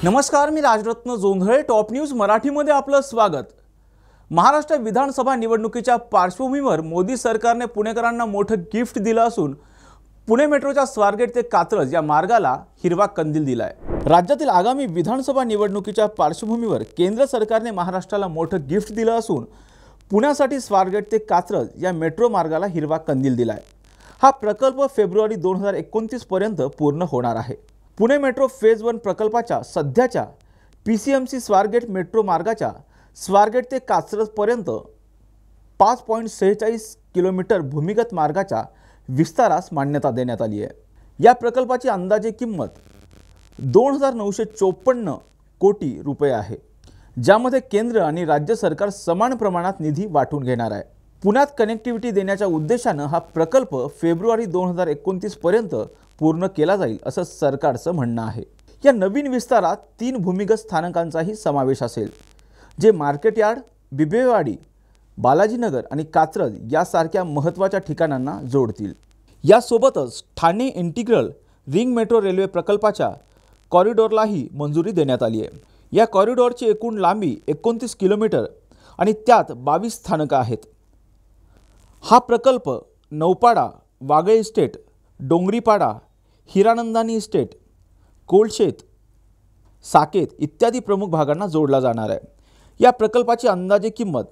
नमस्कार, मी Rajratna Jondhale. Top news मराठीमध्ये आपलं स्वागत. महाराष्ट्र विधानसभा निवडणुकीच्या पार्श्वभूमीवर मोदी सरकारने पुणेकरांना मोठं गिफ्ट दिलं असून पुणे मेट्रोच्या स्वारगेट ते कात्रज या मार्गाला हिरवा कंदील दिलाय. राज्यातील आगामी विधानसभा निवडणुकीच्या पार्श्वभूमीवर केंद्र सरकारने महाराष्ट्राला मोठं गिफ्ट दिलं असून पुण्यासाठी स्वारगेट ते कात्रज या मेट्रो मार्गाला हिरवा कंदील दिलाय. हा प्रकल्प फेब्रुवारी 2029 पर्यंत पूर्ण होणार आहे. पुणे मेट्रो फेज 1 प्रकल्पाच्या सध्याच्या PCMC स्वारगेट मेट्रो मार्गाच्या स्वारगेट ते कात्रजपर्यंत 5.46 किलोमीटर भूमिगत मार्गाच्या विस्तारास मान्यता देण्यात आली आहे. या प्रकल्पाची अंदाजे किंमत 2,954 कोटी रुपये आहे, ज्यामध्ये केंद्र आणि राज्य सरकार समान प्रमाणात निधी वाटून घेणार आहे. पुण्यात कनेक्टिव्हिटी देण्याच्या उद्देशाने हा प्रकल्प फेब्रुवारी 2029 पर्यंत पूर्ण केला जाईल असं सरकारचं म्हणणं आहे. या नवीन विस्तारात 3 भूमिगत स्थानकांचाही समावेश असेल, जे मार्केट यार्ड, बिबवेवाडी, बालाजीनगर आणि कात्रज यासारख्या महत्त्वाच्या ठिकाणांना जोडतील. यासोबतच Thane integral ring metro railway प्रकल्पाच्या कॉरिडॉरलाही मंजुरी देण्यात आली आहे. या कॉरिडॉरची एकूण लांबी 29 किलोमीटर आणि त्यात 22 स्थानकं आहेत. हा प्रकल्प नौपाडा, वागळे इस्टेट, डोंगरीपाडा, हिरानंदानी इस्टेट, कोलशेत, साकेत इत्यादी प्रमुख भागांना जोडला जाणार आहे. या प्रकल्पाची अंदाजे किंमत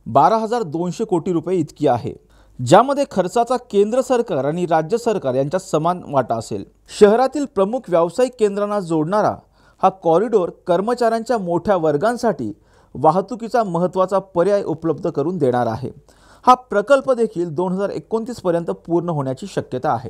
12,200 कोटी रुपये इतकी आहे, ज्यामध्ये खर्चाचा केंद्र सरकार आणि राज्य सरकार यांच्यात समान वाटा असेल. शहरातील प्रमुख व्यावसायिक केंद्रांना जोडणारा हा कॉरिडॉर कर्मचाऱ्यांच्या मोठ्या वर्गांसाठी वाहतुकीचा महत्त्वाचा पर्याय उपलब्ध करून देणार आहे. हा प्रकल्प देखील 2029 पर्यंत पूर्ण होण्याची शक्यता आहे.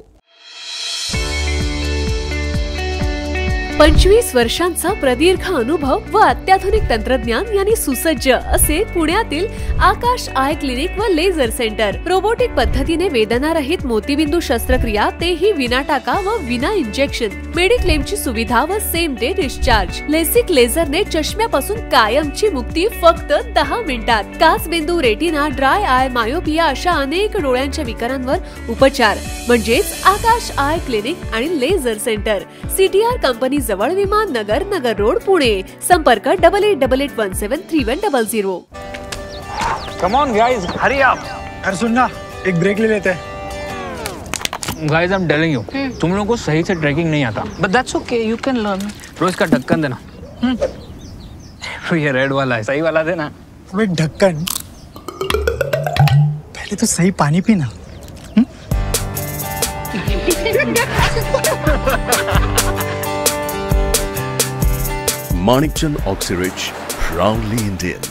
25 वर्षांचा प्रदीर्घ अनुभव व अत्याधुनिक तंत्रज्ञान यांनी सुसज्ज असे पुण्यातील आकाश आय क्लिनिक व लेझर सेंटर. रोबोटिक पद्धतीने वेदनारहित मोतीबिंदू शस्त्रक्रिया, तेही विना टाका व विना इंजेक्शन. मेडिक्लेमची सुविधा व सेम डे डिस्चार्ज. लेसिक लेझरने चष्म्यापासून कायमची मुक्ती फक्त 10 मिनिटात. काचबिंदू, रेटिना, ड्राय आय, मायोपिया अशा अनेक डोळ्यांच्या विकारांवर उपचार म्हणजेच आकाश आय क्लिनिक आणि लेझर सेंटर. CTR कंपनी जवळ, विमान नगर, नगर रोड, पुणे. संपर्क 8888173100. Come on guys, hurry up. यार सुन ना, एक ब्रेक ले लेते हैं. Guys, I'm telling you, तुम लोगों को सही से ट्रैकिंग नहीं आता. But that's okay, you can learn. रोज का ढक्कन देना. तो ये रेड वाला है, सही वाला देना. अबे ढक्कन, पहले तो सही पानी पीना. Manikchand Oxyrich, proudly Indian.